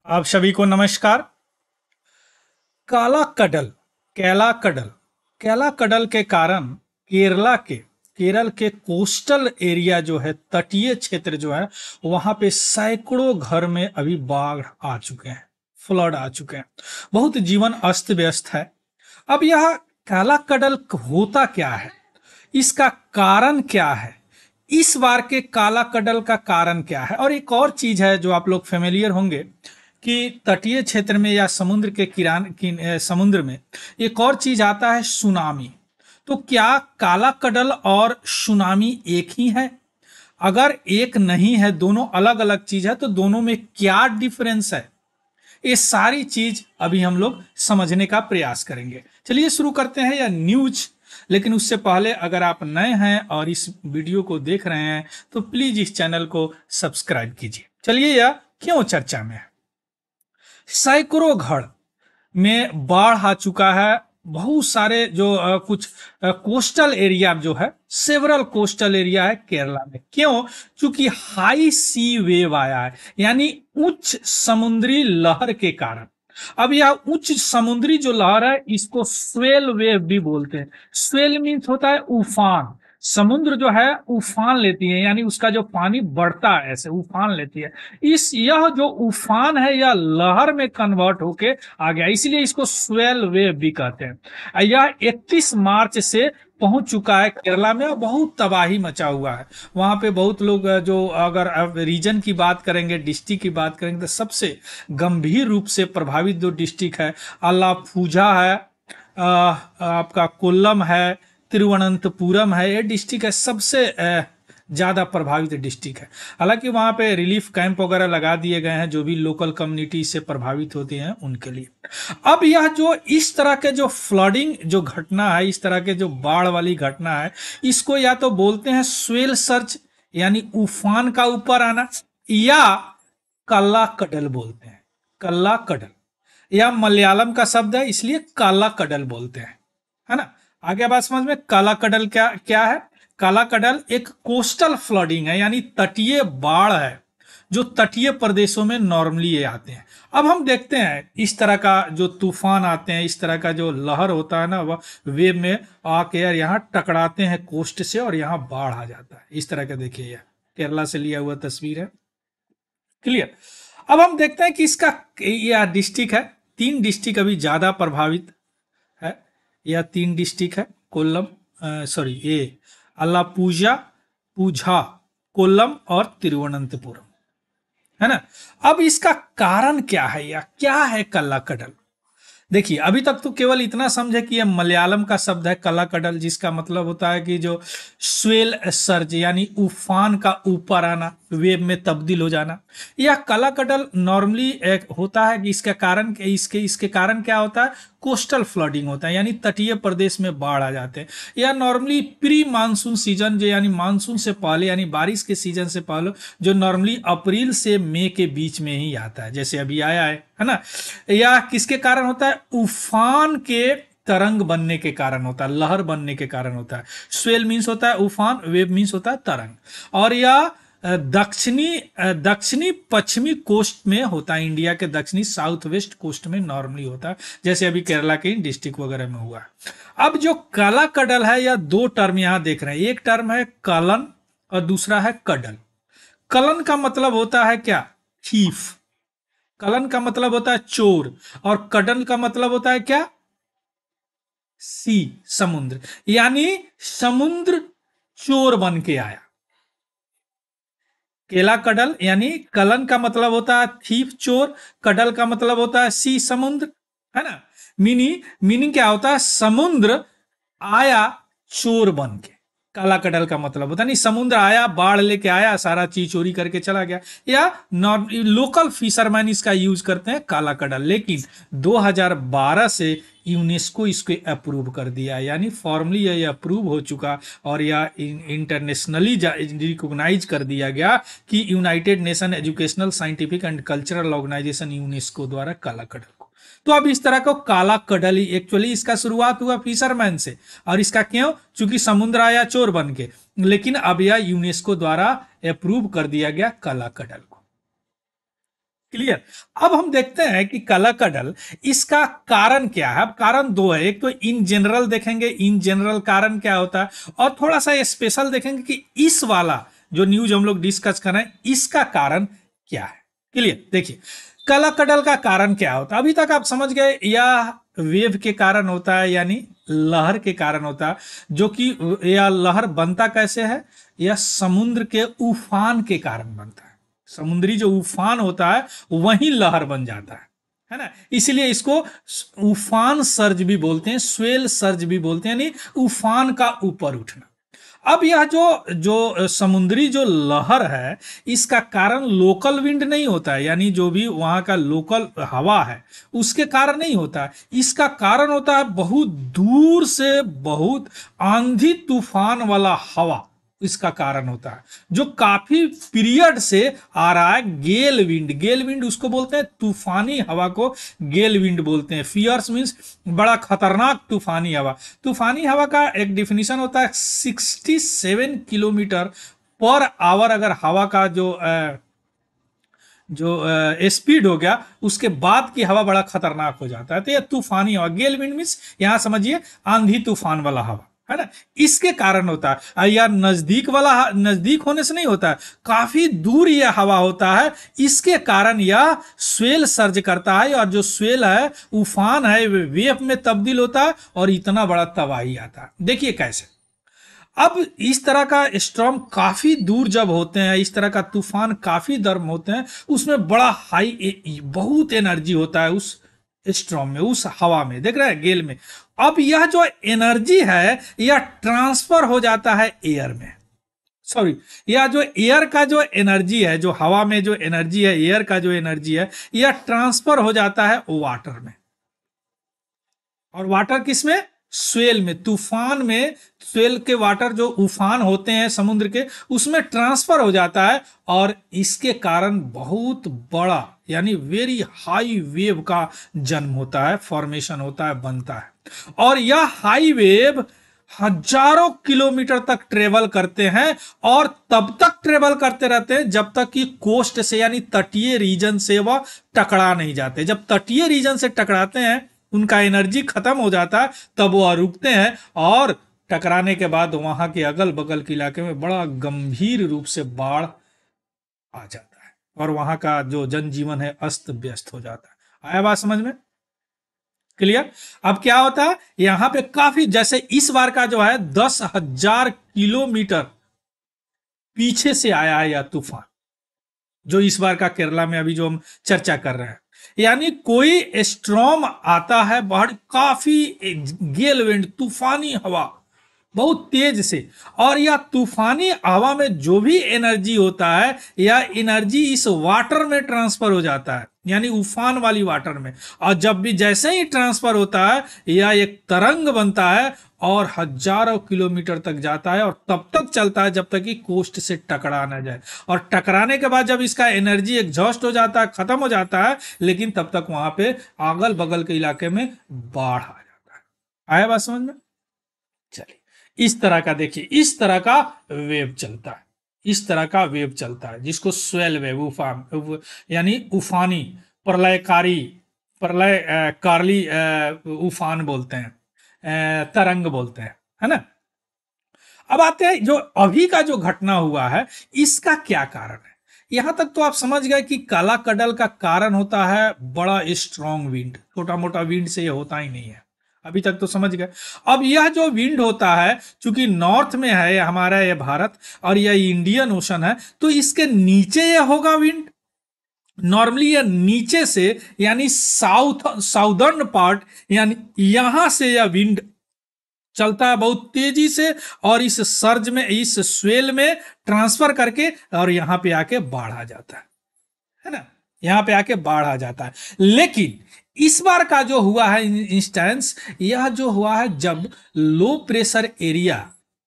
आप सभी को नमस्कार। काला कडल कैला कडल कैला कडल के कारण केरल के कोस्टल एरिया जो है, तटीय क्षेत्र जो है, वहां पे सैकड़ों घर में अभी बाढ़ आ चुके हैं, फ्लड आ चुके हैं। बहुत जीवन अस्त व्यस्त है। अब यह काला कडल होता क्या है, इसका कारण क्या है, इस बार के काला कडल का कारण क्या है। और एक और चीज है जो आप लोग फेमिलियर होंगे कि तटीय क्षेत्र में या समुद्र के समुद्र में एक और चीज आता है, सुनामी। तो क्या काला कडल और सुनामी एक ही है? अगर एक नहीं है, दोनों अलग अलग चीज है, तो दोनों में क्या डिफरेंस है, ये सारी चीज अभी हम लोग समझने का प्रयास करेंगे। चलिए शुरू करते हैं यह न्यूज। लेकिन उससे पहले अगर आप नए हैं और इस वीडियो को देख रहे हैं तो प्लीज इस चैनल को सब्सक्राइब कीजिए। चलिए, यह क्यों चर्चा में है। सैकड़ों घर में बाढ़ आ चुका है। बहुत सारे जो कुछ कोस्टल एरिया जो है, सेवरल कोस्टल एरिया है केरला में। क्यों? क्योंकि हाई सी वेव आया है, यानी उच्च समुद्री लहर के कारण। अब यह उच्च समुद्री जो लहर है, इसको स्वेल वेव भी बोलते हैं। स्वेल मीन्स होता है उफान। समुद्र जो है उफान लेती है, यानी उसका जो पानी बढ़ता है ऐसे उफान लेती है। यह जो उफान है, यह लहर में कन्वर्ट होके आ गया, इसलिए इसको स्वेल वेव भी कहते हैं। यह 31 मार्च से पहुंच चुका है केरला में और बहुत तबाही मचा हुआ है। वहां पे बहुत लोग जो, अगर रीजन की बात करेंगे, डिस्ट्रिक्ट की बात करेंगे, तो सबसे गंभीर रूप से प्रभावित जो डिस्ट्रिक्ट है, अलाप्पुझा है, आपका कोल्लम है, तिरुवनंतपुरम है। ये डिस्ट्रिक्ट है सबसे ज्यादा प्रभावित डिस्ट्रिक्ट है। हालांकि वहां पे रिलीफ कैंप वगैरह लगा दिए गए हैं जो भी लोकल कम्युनिटी से प्रभावित होती हैं उनके लिए। अब यह जो इस तरह के जो फ्लडिंग जो घटना है, इस तरह के जो बाढ़ वाली घटना है, इसको या तो बोलते हैं स्वेल सर्ज, यानी उफान का ऊपर आना, या काला कडल बोलते हैं। काला कडल यह मलयालम का शब्द है, इसलिए काला कडल बोलते हैं, है ना। आगे बात समझ में। काला कडल क्या क्या है? काला कडल एक कोस्टल फ्लडिंग है, यानी तटीय बाढ़ है, जो तटीय प्रदेशों में नॉर्मली ये आते हैं। अब हम देखते हैं इस तरह का जो तूफान आते हैं, इस तरह का जो लहर होता है ना, वह वेव में आके यार यहाँ टकराते हैं कोस्ट से और यहाँ बाढ़ आ जाता है। इस तरह का देखिए, यह केरला से लिया हुआ तस्वीर है। क्लियर। अब हम देखते हैं कि इसका यह डिस्ट्रिक्ट है, 3 डिस्ट्रिक्ट अभी ज्यादा प्रभावित है। यह 3 डिस्ट्रिक्ट है, कोल्लम, सॉरी, ये अलापुझा, पूझा, कोल्लम और तिरुवनंतपुरम, है ना। अब इसका कारण क्या है, या क्या है काला कडल? देखिए, अभी तक तो केवल इतना समझे कि यह मलयालम का शब्द है काला कडल, जिसका मतलब होता है कि जो स्वेल सर्ज, यानी उफान का ऊपर आना, वेव में तब्दील हो जाना। यह काला कडल नॉर्मली एक होता है कि इसका कारण, इसके कारण क्या होता है, कोस्टल फ्लडिंग होता है, यानी तटीय प्रदेश में बाढ़ आ जाते हैं। यह नॉर्मली प्री मानसून सीजन, जो यानी मानसून से पहले, यानी बारिश के सीजन से पहले, जो नॉर्मली अप्रैल से मई के बीच में ही आता है, जैसे अभी आया है ना। यह किसके कारण होता है? उफान के तरंग बनने के कारण होता है, लहर बनने के कारण होता है। स्वेल मीन्स होता है उफान, वेव मीन्स होता है तरंग। और यह दक्षिणी पश्चिमी कोस्ट में होता है, इंडिया के दक्षिणी साउथ वेस्ट कोस्ट में नॉर्मली होता है, जैसे अभी केरला के डिस्ट्रिक्ट वगैरह में हुआ है। अब जो काला कडल है, यह 2 टर्म यहां देख रहे हैं। एक टर्म है कलन और दूसरा है कडल। कलन का मतलब होता है क्या? थीफ। कलन का मतलब होता है चोर, और कडल का मतलब होता है क्या? सी, समुद्र। यानी समुद्र चोर बन के आया। केला कडल, यानी कलन का मतलब होता है थीफ, चोर। कडल का मतलब होता है सी, समुद्र, है ना। मीनिंग क्या होता है? समुद्र आया चोर बन के। काला कडल का मतलब होता नहीं, समुद्र आया, बाढ़ लेके आया, सारा चीज चोरी करके चला गया। या लोकल फिशरमैन इसका यूज करते हैं काला कडल। लेकिन 2012 से यूनेस्को इसको अप्रूव कर दिया, यानी फॉर्मली यह अप्रूव हो चुका और यह इंटरनेशनली रिकॉग्नाइज कर दिया गया कि United Nation Educational, Scientific and Cultural Organization UNESCO द्वारा काला कडल को। तो अब इस तरह का काला कडल ही एक्चुअली इसका शुरुआत हुआ फिशरमैन से। और इसका क्यों? क्योंकि समुद्र आया चोर बन के। लेकिन अब यह यूनेस्को द्वारा अप्रूव कर दिया गया काला कडल को। क्लियर। अब हम देखते हैं कि काला कडल, इसका कारण क्या है। अब कारण दो है, एक तो इन जनरल देखेंगे, इन जनरल कारण क्या होता है, और थोड़ा सा स्पेशल देखेंगे कि इस वाला जो न्यूज हम लोग डिस्कस कर रहे हैं इसका कारण क्या है। क्लियर। देखिए काला कडल का कारण क्या होता है, अभी तक आप समझ गए, या वेव के कारण होता है, यानी लहर के कारण होता है, जो कि यह लहर बनता कैसे है, यह समुद्र के उफान के कारण बनता है। समुद्री जो उफान होता है वही लहर बन जाता है ना। इसलिए इसको उफान सर्ज भी बोलते हैं, स्वेल सर्ज भी बोलते हैं, यानी उफान का ऊपर उठना। अब यह जो जो समुद्री जो लहर है, इसका कारण लोकल विंड नहीं होता है, यानी जो भी वहां का लोकल हवा है उसके कारण नहीं होता है। इसका कारण होता है बहुत दूर से बहुत आंधी तूफान वाला हवा, इसका कारण होता है, जो काफी पीरियड से आ रहा है। गेल विंड, गेल विंड उसको बोलते हैं, तूफानी हवा को गेल विंड बोलते हैं। फियर्स मीन्स बड़ा खतरनाक तूफानी हवा। तूफानी हवा का एक डिफिनीशन होता है 67 किलोमीटर पर आवर। अगर हवा का जो स्पीड हो गया उसके बाद की हवा बड़ा खतरनाक हो जाता है, तो यह तूफानी हवा। गेल विंड मीन्स यहां समझिए आंधी तूफान वाला हवा, है ना, इसके कारण होता है। या नजदीक वाला, नजदीक होने से नहीं होता है, काफी दूर यह हवा होता है, इसके कारण यह स्वेल सर्ज करता है, और जो स्वेल है, उफान है, वेव में तब्दील होता है और इतना बड़ा तबाही आता है। देखिए कैसे। अब इस तरह का स्टॉर्म काफी दूर जब होते हैं, इस तरह का तूफान काफी गर्म होते हैं, उसमें बड़ा हाई, बहुत एनर्जी होता है उस स्टॉर्म में, उस हवा में, देख रहे हैं गेल में। अब यह जो एनर्जी है यह ट्रांसफर हो जाता है एयर में, सॉरी, यह जो एयर का जो एनर्जी है, जो हवा में जो एनर्जी है, एयर का जो एनर्जी है, यह ट्रांसफर हो जाता है वाटर में। और वाटर किस में, स्वेल में, तूफान में स्वेल के वाटर जो उफान होते हैं समुद्र के, उसमें ट्रांसफर हो जाता है, और इसके कारण बहुत बड़ा यानी वेरी हाई वेव का जन्म होता है, फॉर्मेशन होता है, बनता है। और यह हाई वेव हजारों किलोमीटर तक ट्रेवल करते हैं, और तब तक ट्रेवल करते रहते हैं जब तक कि कोस्ट से यानी तटीय रीजन से वह टकरा नहीं जाते। जब तटीय रीजन से टकराते हैं, उनका एनर्जी खत्म हो जाता है, तब वह रुकते हैं, और टकराने के बाद वहां के अगल बगल के इलाके में बड़ा गंभीर रूप से बाढ़ आ जाता है, और वहां का जो जनजीवन है अस्त व्यस्त हो जाता है। आया बात समझ में? क्लियर। अब क्या होता है, यहां पे काफी, जैसे इस बार का जो है 10,000 किलोमीटर पीछे से आया है यह तूफान, जो इस बार का केरला में अभी जो हम चर्चा कर रहे हैं। यानी कोई स्ट्रॉम आता है, बहुत काफी गेल विंड, तूफानी हवा, बहुत तेज से, और यह तूफानी हवा में जो भी एनर्जी होता है, यह एनर्जी इस वाटर में ट्रांसफर हो जाता है, यानी उफान वाली वाटर में। और जब भी जैसे ही ट्रांसफर होता है, यह एक तरंग बनता है और हजारों किलोमीटर तक जाता है, और तब तक चलता है जब तक कि कोस्ट से टकरा ना जाए। और टकराने के बाद जब इसका एनर्जी एग्जॉस्ट हो जाता है, खत्म हो जाता है, लेकिन तब तक वहां पे अगल बगल के इलाके में बाढ़ आ जाता है। आया बात समझ में? चलिए, इस तरह का देखिए, इस तरह का वेव चलता है, इस तरह का वेव चलता है, जिसको स्वेल वेव, उफान यानी उफानी, प्रलयकारी, प्रलय कारली उफान बोलते हैं, तरंग बोलते हैं, है ना। अब आते हैं जो अभी का जो घटना हुआ है, इसका क्या कारण है। यहां तक तो आप समझ गए कि काला कडल का कारण होता है बड़ा स्ट्रॉन्ग विंड, छोटा मोटा विंड से ये होता ही नहीं है, अभी तक तो समझ गए। अब यह जो विंड होता है, चूंकि नॉर्थ में है हमारा ये भारत, और यह इंडियन ओशन है, तो इसके नीचे यह होगा विंड। नॉर्मली यह नीचे से यानी साउदर्न पार्ट, यानी यहां से यह विंड चलता है बहुत तेजी से, और इस सर्ज में, इस स्वेल में ट्रांसफर करके, और यहां पे आके बाढ़ आ जाता है ना, यहां पे आके बाढ़ आ जाता है। लेकिन इस बार का जो हुआ है इंस्टेंस, यह जो हुआ है जब low pressure area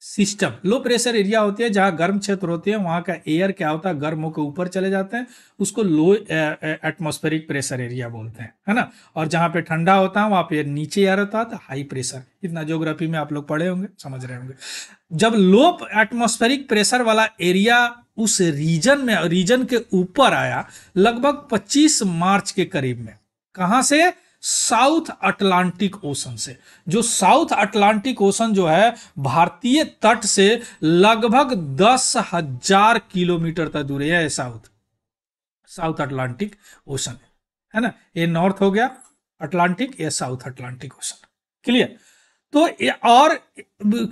system, low pressure area होती है जहां गर्म क्षेत्र होते हैं, वहां का एयर क्या होता है, गर्म होकर ऊपर चले जाते हैं, उसको लो एटमॉस्फेरिक प्रेशर एरिया बोलते हैं, है ना। और जहां पे ठंडा होता है वहां पे नीचे एयर होता है तो हाई प्रेशर। इतना ज्योग्राफी में आप लोग पढ़े होंगे, समझ रहे होंगे। जब लो एटमॉस्फेरिक प्रेशर वाला एरिया उस रीजन के ऊपर आया लगभग 25 मार्च के करीब में, कहां से, साउथ अटलांटिक ओशन से। जो साउथ अटलांटिक ओशन जो है भारतीय तट से लगभग 10,000 किलोमीटर तक दूर है, साउथ अटलांटिक ओशन है ना। ये नॉर्थ हो गया अटलांटिक, ये साउथ अटलांटिक ओशन, क्लियर। तो और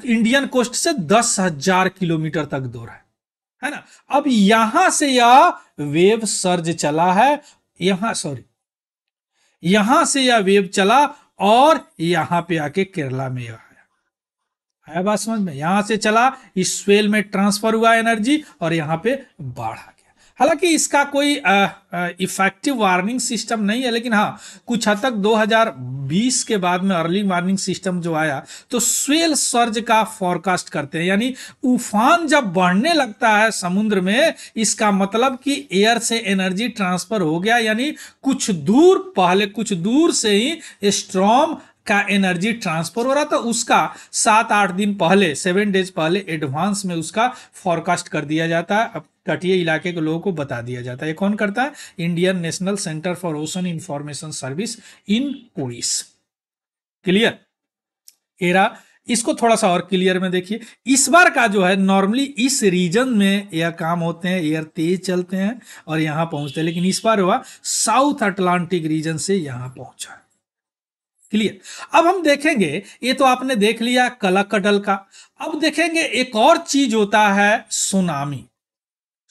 इंडियन कोस्ट से 10,000 किलोमीटर तक दूर है ना। अब यहां से यह वेव सर्ज चला है, यहां से यह वेव चला और यहां पे आके केरला में आया बात समझ में। यहां से चला, इस स्वेल में ट्रांसफर हुआ एनर्जी और यहां पे बाढ़ आ गया। हालांकि इसका कोई इफेक्टिव वार्निंग सिस्टम नहीं है, लेकिन हाँ कुछ हद तक 2020 के बाद में अर्ली वार्निंग सिस्टम जो आया तो स्वेल सर्ज का फोरकास्ट करते हैं, यानी उफान जब बढ़ने लगता है समुद्र में, इसका मतलब कि एयर से एनर्जी ट्रांसफर हो गया, यानी कुछ दूर से ही स्ट्रॉम का एनर्जी ट्रांसफर हो रहा था। उसका 7-8 दिन पहले, 7 डेज पहले एडवांस में उसका फोरकास्ट कर दिया जाता है, तटीय इलाके के लोगों को बता दिया जाता है। ये कौन करता है, Indian National Centre for Ocean Information Service INCOIS, clear. एरा इसको थोड़ा सा और क्लियर में देखिए। इस बार का जो है नॉर्मली इस रीजन में यह काम होते हैं, एयर तेज चलते हैं और यहां पहुंचते हैं, लेकिन इस बार हुआ साउथ अटलांटिक रीजन से यहां पहुंचा, क्लियर। अब हम देखेंगे, ये तो आपने देख लिया कलकडल का। अब देखेंगे एक और चीज होता है सुनामी।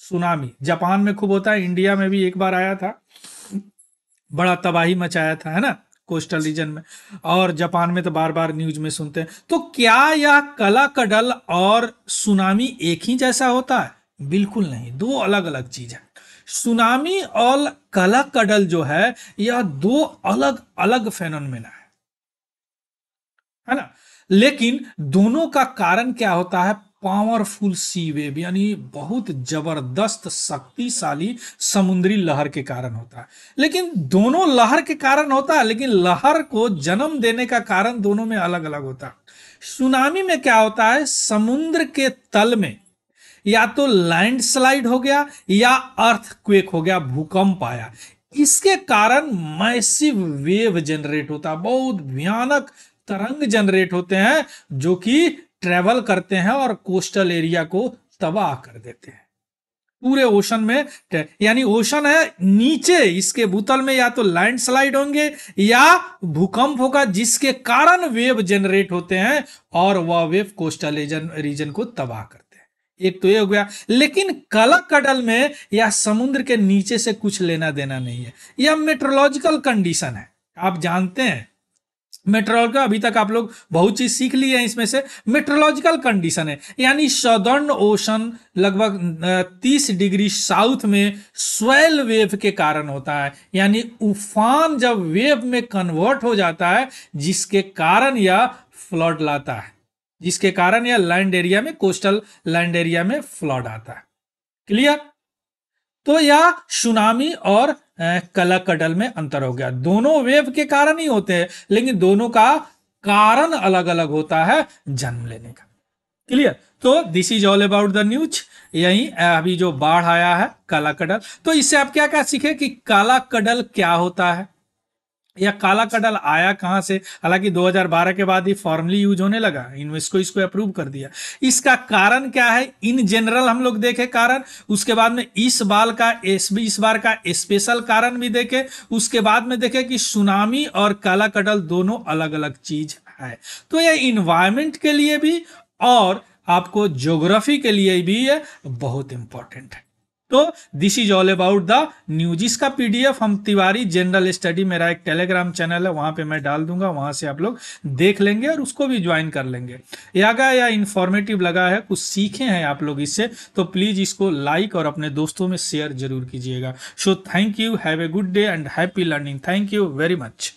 सुनामी जापान में खूब होता है, इंडिया में भी एक बार आया था, बड़ा तबाही मचाया था, है ना, कोस्टल रीजन में। और जापान में तो बार बार न्यूज में सुनते हैं। तो क्या यह कलकडल और सुनामी एक ही जैसा होता है? बिल्कुल नहीं, दो अलग अलग चीज है। सुनामी और कलकडल जो है यह दो अलग अलग फेनोमेना है ना। लेकिन दोनों का कारण क्या होता है, पावरफुल सी वेव, यानी बहुत जबरदस्त शक्तिशाली समुद्री लहर के कारण होता है। लेकिन दोनों लहर के कारण होता है, लेकिन लहर को जन्म देने का कारण दोनों में अलग अलग होता है। सुनामी में क्या होता है, समुद्र के तल में या तो लैंडस्लाइड हो गया या अर्थक्वेक हो गया, भूकंप आया, इसके कारण मैसिव वेव जनरेट होता है, बहुत भयानक तरंग जनरेट होते हैं जो कि ट्रेवल करते हैं और कोस्टल एरिया को तबाह कर देते हैं पूरे ओशन में। यानी ओशन है नीचे, इसके भूतल में या तो लैंडस्लाइड होंगे या भूकंप होगा, जिसके कारण वेव जनरेट होते हैं और वह वेव कोस्टल रीजन को तबाह करते हैं। एक तो ये हो गया। लेकिन कलकडल में या समुद्र के नीचे से कुछ लेना देना नहीं है, यह मेट्रोलॉजिकल कंडीशन है। आप जानते हैं मेट्रोलॉजिकल, अभी तक आप लोग बहुत चीज सीख ली है, इसमें से मेट्रोलॉजिकल कंडीशन है, यानी सदर्न ओशन लगभग 30 डिग्री साउथ में स्वेल वेव के कारण होता है, यानी उफान जब वेव में कन्वर्ट हो जाता है, जिसके कारण यह फ्लड लाता है, जिसके कारण यह लैंड एरिया में, कोस्टल लैंड एरिया में फ्लड आता है, क्लियर। तो यह सुनामी और कलकडल में अंतर हो गया। दोनों वेव के कारण ही होते हैं, लेकिन दोनों का कारण अलग अलग होता है जन्म लेने का, क्लियर। तो this is all about the news. यही अभी जो बाढ़ आया है कलकडल, तो इससे आप क्या क्या सीखे कि कलकडल क्या होता है, या काला कडल आया कहां से। हालांकि 2012 के बाद ही फॉर्मली यूज होने लगा, यूनेस्को इसको अप्रूव कर दिया। इसका कारण क्या है, इन जनरल हम लोग देखे कारण, उसके बाद में इस बार का स्पेशल कारण भी देखे, उसके बाद में देखे कि सुनामी और काला कडल दोनों अलग अलग चीज है। तो ये इन्वायरमेंट के लिए भी और आपको ज्योग्राफी के लिए भी ये बहुत इंपॉर्टेंट है। तो this is all about the news. इसका पीडीएफ हम तिवारी जनरल स्टडी, मेरा एक टेलीग्राम चैनल है, वहां पे मैं डाल दूंगा, वहां से आप लोग देख लेंगे और उसको भी ज्वाइन कर लेंगे। या इंफॉर्मेटिव लगा है, कुछ सीखे हैं आप लोग इससे, तो प्लीज इसको लाइक और अपने दोस्तों में शेयर जरूर कीजिएगा। So thank you, have a good day and happy learning. Thank you very much.